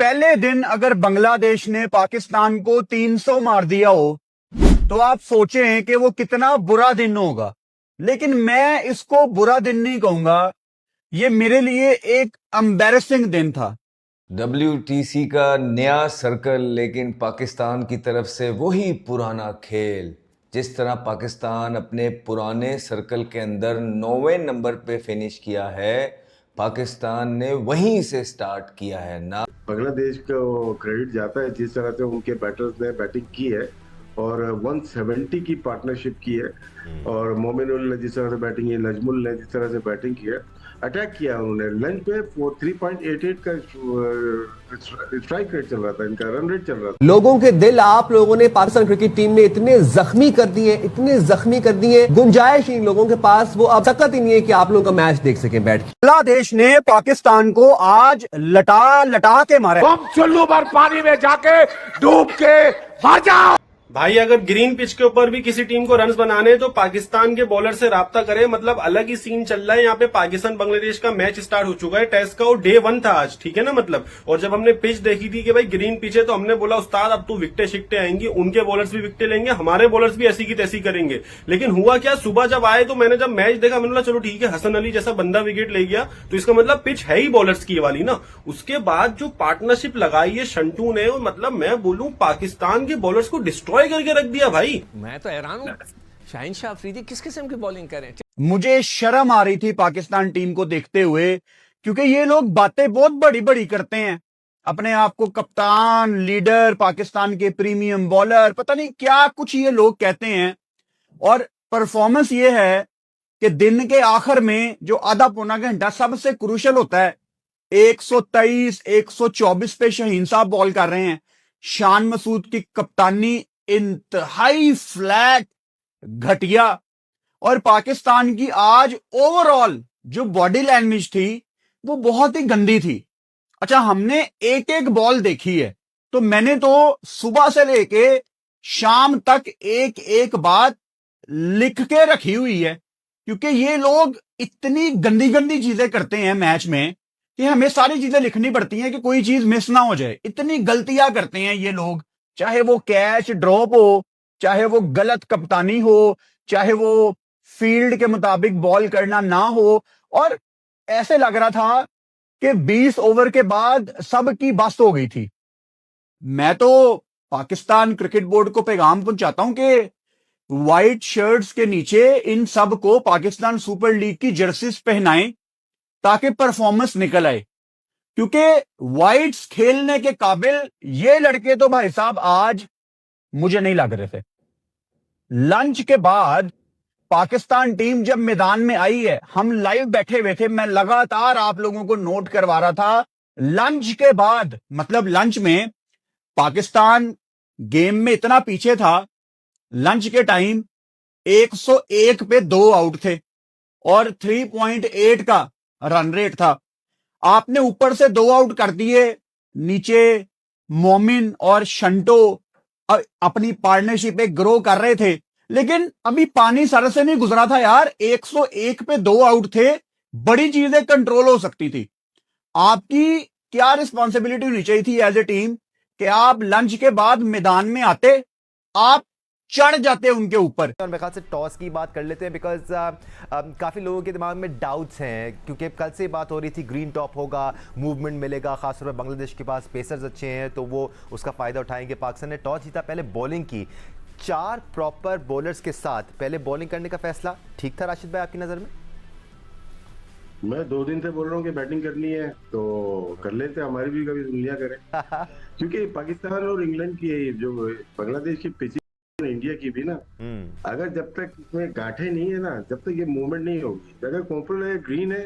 पहले दिन अगर बांग्लादेश ने पाकिस्तान को 300 मार दिया हो तो आप सोचें कि वो कितना बुरा दिन होगा। लेकिन मैं इसको बुरा दिन नहीं कहूंगा, ये मेरे लिए एक एम्बैरेसिंग दिन था। WTC का नया सर्कल, लेकिन पाकिस्तान की तरफ से वही पुराना खेल। जिस तरह पाकिस्तान अपने पुराने सर्कल के अंदर 9वें नंबर पे फिनिश किया है, पाकिस्तान ने वहीं से स्टार्ट किया है ना। बांग्लादेश को क्रेडिट जाता है जिस तरह से उनके बैटर्स ने बैटिंग की है और 170 की पार्टनरशिप की है और मोमिनुल ने जिस तरह से बैटिंग की, नजमुल ने जिस तरह से बैटिंग की है, अटैक किया उन्होंने। लंच पे 3.88 का स्ट्राइक रेट चल रहा था, इनका रन रेट चल रहा था। लोगों के दिल आप लोगों ने पाकिस्तान क्रिकेट टीम ने इतने जख्मी कर दिए, इतने जख्मी कर दिए, गुंजाइश इन लोगों के पास वो अब तक ही नहीं है कि आप लोगों का मैच देख सकें बैठ के। बांग्लादेश ने पाकिस्तान को आज लटा लटा के मारा। तुम चुल्लू भर पानी में जाके डूब के मर जाओ। भाई अगर ग्रीन पिच के ऊपर भी किसी टीम को रन्स बनाने हैं तो पाकिस्तान के बॉलर से राब्ता करें। मतलब अलग ही सीन चल रहा है यहाँ पे। पाकिस्तान बांग्लादेश का मैच स्टार्ट हो चुका है टेस्ट का, और डे 1 था आज, ठीक है ना। मतलब और जब हमने पिच देखी थी कि भाई ग्रीन पिच है तो हमने बोला उस्ताद अब तो विकटें शिकटे आएंगी, उनके बॉलर्स भी विकटें लेंगे, हमारे बॉलर्स भी ऐसी की तैसी करेंगे। लेकिन हुआ क्या, सुबह जब आए तो मैंने जब मैच देखा मैंने बोला चलो ठीक है, हसन अली जैसा बंदा विकेट ले गया तो इसका मतलब पिच है ही बॉलर्स की वाली ना। उसके बाद जो पार्टनरशिप लगाई है शंटू ने, मतलब मैं बोलूं पाकिस्तान के बॉलर्स को डिस्ट्रॉय करके रख दिया भाई। मैं तो हैरान हूं, शाहीन शाह अफरीदी किस किस्म की बॉलिंग करें। मुझे शर्म आ रही थी पाकिस्तान टीम को देखते हुए, क्योंकि ये लोग बातें बहुत बड़ी बड़ी करते हैं, अपने आप को कप्तान, लीडर, पाकिस्तान के प्रीमियम बॉलर, पता नहीं क्या कुछ ये लोग कहते हैं। और परफॉर्मेंस ये है कि दिन के आखिर में जो आधा पौना घंटा सबसे क्रूशल होता है, 123 124 पे शाहीन साहब बॉल कर रहे हैं। शान मसूद की कप्तानी इंतहाई फ्लैट, घटिया। और पाकिस्तान की आज ओवरऑल जो बॉडी लैंग्वेज थी वो बहुत ही गंदी थी। अच्छा, हमने एक एक बॉल देखी है तो मैंने तो सुबह से लेके शाम तक एक एक बात लिख के रखी हुई है, क्योंकि ये लोग इतनी गंदी गंदी चीजें करते हैं मैच में कि हमें सारी चीजें लिखनी पड़ती हैं कि कोई चीज मिस ना हो जाए। इतनी गलतियां करते हैं ये लोग, चाहे वो कैच ड्रॉप हो, चाहे वो गलत कप्तानी हो, चाहे वो फील्ड के मुताबिक बॉल करना ना हो। और ऐसे लग रहा था कि 20 ओवर के बाद सबकी बस हो गई थी। मैं तो पाकिस्तान क्रिकेट बोर्ड को पैगाम पहुंचाता हूं कि व्हाइट शर्ट्स के नीचे इन सब को पाकिस्तान सुपर लीग की जर्सीज पहनाएं ताकि परफॉर्मेंस निकल आए, क्योंकि व्हाइट्स खेलने के काबिल ये लड़के तो भाई साहब आज मुझे नहीं लग रहे थे। लंच के बाद पाकिस्तान टीम जब मैदान में आई है, हम लाइव बैठे हुए थे, मैं लगातार आप लोगों को नोट करवा रहा था। लंच के बाद मतलब लंच में पाकिस्तान गेम में इतना पीछे था, लंच के टाइम 101 पे 2 आउट थे और 3.8 का रन रेट था। आपने ऊपर से 2 आउट कर दिए, नीचे मोमिन और शंटो अपनी पार्टनरशिप पे ग्रो कर रहे थे, लेकिन अभी पानी सर से नहीं गुजरा था यार। 101 पे 2 आउट थे, बड़ी चीजें कंट्रोल हो सकती थी। आपकी क्या रिस्पॉन्सिबिलिटी होनी चाहिए थी एज ए टीम कि आप लंच के बाद मैदान में आते, आप चढ़ जाते उनके ऊपर। और मेरे ख्याल से टॉस की बात कर लेते हैं, बिकॉज काफ़ी लोगों के दिमाग में डाउट्स हैं, क्योंकि कल से बात हो रही थी ग्रीन टॉप होगा, मूवमेंट मिलेगा, खासतौर पर बांग्लादेश के पास पेसर्स अच्छे हैं तो वो उसका फ़ायदा उठाएंगे। पाकिस्तान ने टॉस जीता, पहले बॉलिंग की, 4 प्रॉपर बॉलर्स के साथ पहले बॉलिंग करने का फैसला ठीक था राशिद भाई आपकी नज़र में? मैं 2 दिन से बोल रहा हूँ कि बैटिंग करनी है तो कर लेते, हमारी भी कभी सुन लिया करें। क्योंकि पाकिस्तान और इंग्लैंड की जो बांग्लादेश की पिच, इंडिया की भी ना, अगर जब तक इसमें गांठें नहीं है ना, जब तक ये मूवमेंट नहीं होगी, अगर कॉम्फर्ट है, ग्रीन है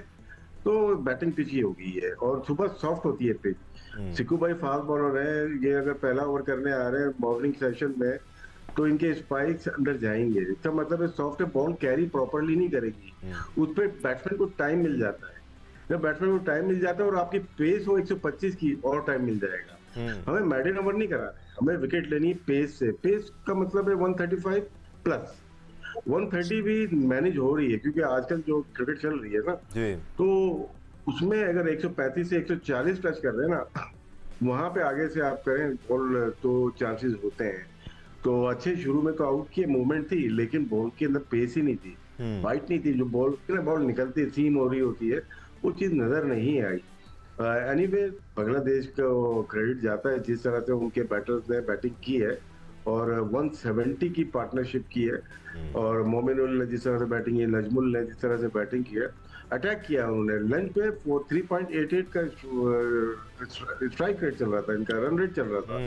तो बैटिंग पिच ही होगी है और सुबह सॉफ्ट होती है पिच। सिक्कू भाई फास्ट बॉलर है, ये अगर पहला ओवर करने आ रहे हैं मॉर्निंग सेशन में तो इनके स्पाइक्स अंदर जाएंगे, इसका मतलब है सॉफ्ट बॉल कैरी प्रॉपरली नहीं करेगी, उस पर बैट्समैन को टाइम मिल जाता है। जब बैट्समैन को टाइम मिल जाता है और आपकी पेस हो 125 की, और टाइम मिल जाएगा। हमें मैडन ओवर नहीं कराना है, हमें विकेट लेनी पेस से। पेस का मतलब है 135 प्लस 130 भी मैनेज हो रही है, क्योंकि आजकल जो क्रिकेट चल रही है ना, तो उसमें अगर 135 से 140 टच कर रहे हैं ना वहां पे आगे से आप करें बॉल तो चांसेस होते हैं। तो अच्छे शुरू में तो आउट की मूवमेंट थी, लेकिन बॉल के अंदर पेस ही नहीं थी, फाइट नहीं थी। जो बॉल निकलती सीम हो रही होती है, वो चीज नजर नहीं आई। एनीवे बांग्लादेश को क्रेडिट जाता है जिस तरह से उनके बैटर्स ने बैटिंग की है, और 170 की पार्टनरशिप की है। और मोमिनुल ने जिस तरह से बैटिंग की, नजमुल ने जिस तरह से बैटिंग की है, अटैक किया उन्होंने लंच पे 3.88 का स्ट्राइक रेट चल रहा था, इनका रन रेट चल रहा था।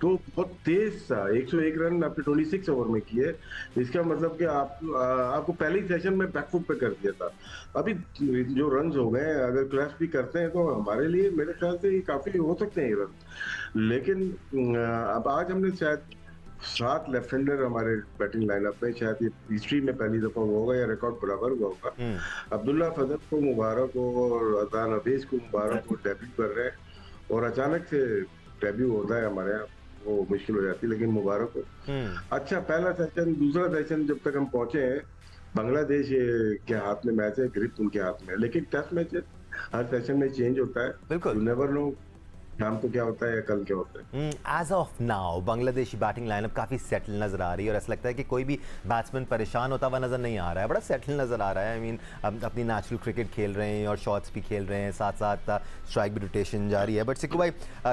तो बहुत तेज था, 101 रन आपने 26 ओवर में किए। इसका मतलब कि आपको पहले ही सेशन में बैकफुट पे कर दिया था। अभी जो रन्स हो गए, अगर क्लैश भी करते हैं तो हमारे लिए मेरे ख्याल से ये काफी हो सकते हैं ये रन। लेकिन अब आज हमने शायद 7 लेफ्ट हैंडर हमारे बैटिंग लाइनअप में, शायद ये हिस्ट्री में पहली दफा हुआ होगा या रिकॉर्ड बराबर हुआ होगा। अब्दुल्ला फजल को मुबारक हो और अजान अवेज को मुबारक हो, डेब्यू कर रहे हैं। और अचानक से डेब्यू होता है हमारे यहाँ, वो मुश्किल हो जाती है, लेकिन मुबारक हो। अच्छा, पहला सेशन, दूसरा सेशन जब तक हम पहुंचे हैं, बांग्लादेश के हाथ में मैच है, ग्रिप उनके हाथ में है। लेकिन टेस्ट मैच हर सेशन में चेंज होता है, बिल्कुल। यू नेवर नो शाम को क्या होता है या कल क्या होता है। As of now Bangladeshi batting lineup काफ़ी सेटल नज़र आ रही है और ऐसा लगता है कि कोई भी बैट्समैन परेशान होता हुआ नज़र नहीं आ रहा है, बड़ा सेटल नज़र आ रहा है। आई मीन अपनी नेचुरल क्रिकेट खेल रहे हैं और शॉट्स भी खेल रहे हैं, साथ साथ स्ट्राइक भी रोटेशन जारी है। बट सिक्कू भाई,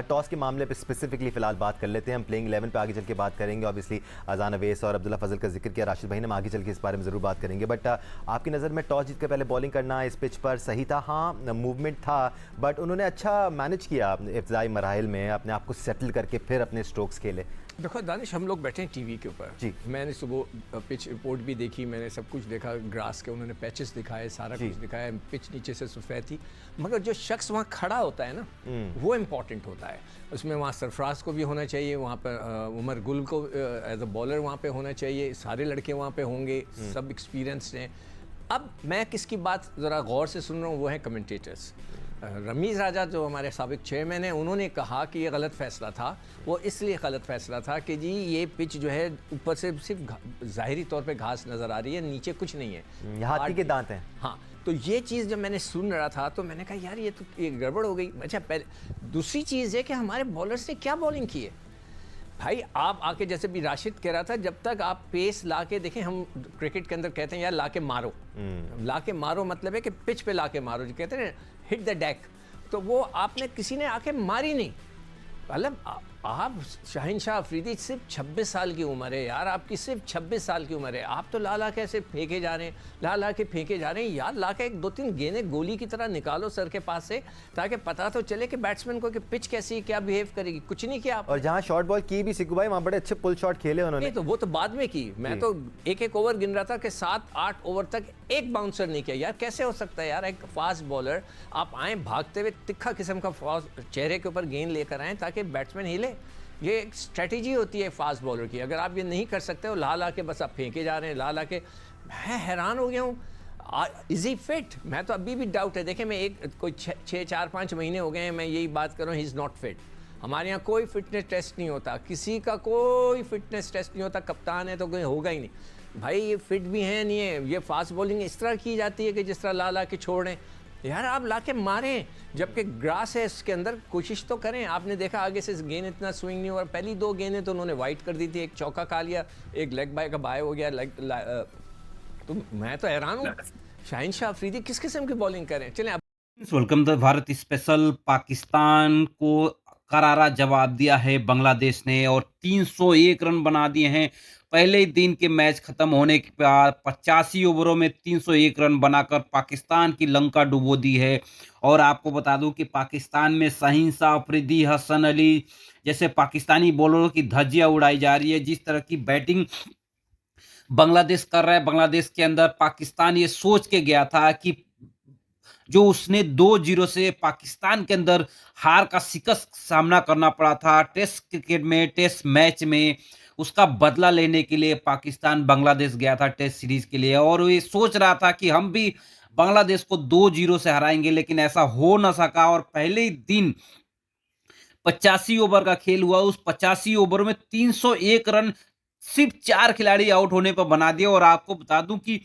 टॉस के मामले पर स्पेसिफिकली फिलहाल बात कर लेते हैं। हम प्लेइंग 11 पे आगे चल के बात करेंगे। ऑब्वियसली अजान अवेस और अब्दुल्ला फजल का जिक्र किया, राशिद भाई ने, हम आगे चल के इस बारे में ज़रूर बात करेंगे। बट आपकी नज़र में टॉस जीत कर पहले बॉलिंग करना इस पिच पर सही था? हाँ, मूवमेंट था, बट उन्होंने अच्छा मैनेज किया इब्तदाई मराहिल में, अपने आप को सेटल करके फिर अपने स्ट्रोक्स खेले। देखो दानिश, हम लोग बैठे हैं टीवी के ऊपर जी। मैंने सुबह पिच रिपोर्ट भी देखी, मैंने सब कुछ देखा, ग्रास के उन्होंने पैचेस दिखाए, सारा कुछ दिखाया, पिच नीचे से सफ़ेद थी। मगर जो शख्स वहाँ खड़ा होता है ना, वो इम्पॉर्टेंट होता है। उसमें वहाँ सरफराज को भी होना चाहिए, वहाँ पर उमर गुल को एज अ बॉलर वहाँ पे होना चाहिए, सारे लड़के वहाँ पे होंगे, सब एक्सपीरियंस्ड हैं। अब मैं किसकी बात ज़रा गौर से सुन रहा हूँ, वो है कमेंटेटर्स। रमीज़ राजा जो हमारे साबिक चेयरमैन हैं, उन्होंने कहा कि ये गलत फ़ैसला था। वो इसलिए गलत फ़ैसला था कि जी ये पिच जो है ऊपर से सिर्फ ज़ाहिरी तौर पे घास नज़र आ रही है, नीचे कुछ नहीं है, हाथी के दांत हैं। हाँ, तो ये चीज़ जब मैंने सुन रहा था तो मैंने कहा यार ये तो ये गड़बड़ हो गई। अच्छा, पहले दूसरी चीज़ है कि हमारे बॉलर्स ने क्या बॉलिंग की है भाई। आप आके, जैसे भी राशिद कह रहा था, जब तक आप पेस ला के देखें, हम क्रिकेट के अंदर कहते हैं यार ला के मारो, ला के मारो मतलब है कि पिच पे ला के मारो, जो कहते हैं हिट द डेक। तो वो आपने किसी ने आके मारी नहीं। मतलब आप शाहीन शाह अफरीदी सिर्फ 26 साल की उम्र है यार, आपकी सिर्फ 26 साल की उम्र है, आप तो ला के ऐसे फेंके जा रहे हैं, ला के फेंके जा रहे हैं यार। ला के 1-2-3 गेंदें गोली की तरह निकालो सर के पास से, ताकि पता तो चले कि बैट्समैन को कि पिच कैसी क्या बिहेव करेगी। कुछ नहीं किया आप। और जहां शॉर्ट बॉल की भी सिक्कू भाई, वहां बड़े अच्छे पुल शॉट खेले उन्होंने। नहीं तो वो तो बाद में की, मैं तो एक ओवर गिन रहा था कि 7-8 ओवर तक एक बाउंसर नहीं किया यार। कैसे हो सकता है यार, एक फास्ट बॉलर आप आए भागते हुए, तिखा किस्म का चेहरे के ऊपर गेंद लेकर आए ताकि बैट्समैन हिले। ये एक स्ट्रेटजी होती है फास्ट बॉलर की। अगर आप ये नहीं कर सकते हो, ला के बस आप फेंके जा रहे हैं, ला के। मैं हैरान हो गया हूँ। Is he fit? मैं तो अभी भी डाउट है। देखें, मैं कोई 4-5 महीने हो गए हैं मैं यही बात कर रहा हूँ, ही इज़ नॉट फिट। हमारे यहाँ कोई फिटनेस टेस्ट नहीं होता, किसी का कोई फिटनेस टेस्ट नहीं होता। कप्तान है तो कोई होगा ही नहीं भाई। ये फिट भी है नहीं है। ये फास्ट बॉलिंग इस तरह की जाती है कि जिस तरह ला के छोड़ रहे यार, आप ला के मारें, जबकि ग्रास है इसके अंदर, कोशिश तो करें। आपने देखा आगे से गेंद इतना स्विंग नहीं हुआ। पहली 2 गेंदें तो उन्होंने वाइट कर दी थी, एक चौका खा लिया, एक लेग बाय का बाय हो गया। तो मैं तो हैरान हूँ, शाहीन शाह अफरीदी किस किस्म की बॉलिंग करें। चलें welcome the Bharat special. Pakistan को करारा जवाब दिया है बांग्लादेश ने और 301 रन बना दिए हैं। पहले ही दिन के मैच खत्म होने के बाद 85 ओवरों में 301 रन बनाकर पाकिस्तान की लंका डुबो दी है। और आपको बता दूं कि पाकिस्तान में शाहीन शाह अफरीदी, हसन अली जैसे पाकिस्तानी बॉलरों की धज्जियां उड़ाई जा रही है। जिस तरह की बैटिंग बांग्लादेश कर रहा है, बांग्लादेश के अंदर पाकिस्तान ये सोच के गया था कि जो उसने 2-0 से पाकिस्तान के अंदर हार का शिकस्त सामना करना पड़ा था टेस्ट क्रिकेट में, टेस्ट मैच में, उसका बदला लेने के लिए पाकिस्तान बांग्लादेश गया था टेस्ट सीरीज के लिए। और ये सोच रहा था कि हम भी बांग्लादेश को 2-0 से हराएंगे, लेकिन ऐसा हो ना सका। और पहले ही दिन 85 ओवर का खेल हुआ, उस 85 ओवर में 301 रन सिर्फ 4 खिलाड़ी आउट होने पर बना दिया। और आपको बता दूं कि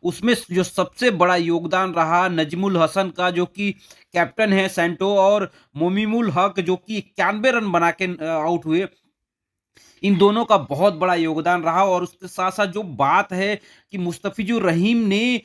उसमें जो सबसे बड़ा योगदान रहा नजमुल हसन का, जो कि कैप्टन है सेंटो, और मोमिमुल हक जो कि 91 रन बना के आउट हुए। इन दोनों का बहुत बड़ा योगदान रहा। और उसके साथ साथ जो बात है कि मुस्तफिजुर रहीम ने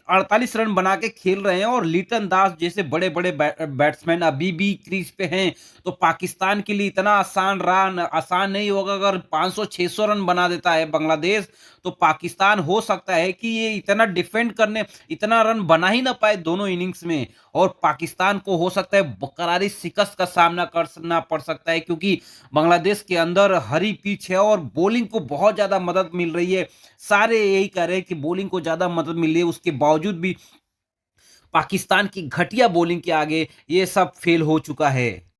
48 रन बना के खेल रहे हैं, और लिटन दास जैसे बड़े बड़े बैट्समैन अभी भी क्रीज पे हैं, तो पाकिस्तान के लिए इतना आसान नहीं होगा। अगर 500-600 रन बना देता है बांग्लादेश, तो पाकिस्तान हो सकता है कि ये इतना डिफेंड करने, इतना रन बना ही ना पाए दोनों इनिंग्स में, और पाकिस्तान को हो सकता है करारी शिकस्त का सामना करना पड़ सकता है, क्योंकि बांग्लादेश के अंदर हरी पिच है और बॉलिंग को बहुत ज्यादा मदद मिल रही है। सारे यही कह रहे हैं कि बॉलिंग को ज्यादा मदद मिल रही है, उसके बावजूद भी पाकिस्तान की घटिया बॉलिंग के आगे ये सब फेल हो चुका है।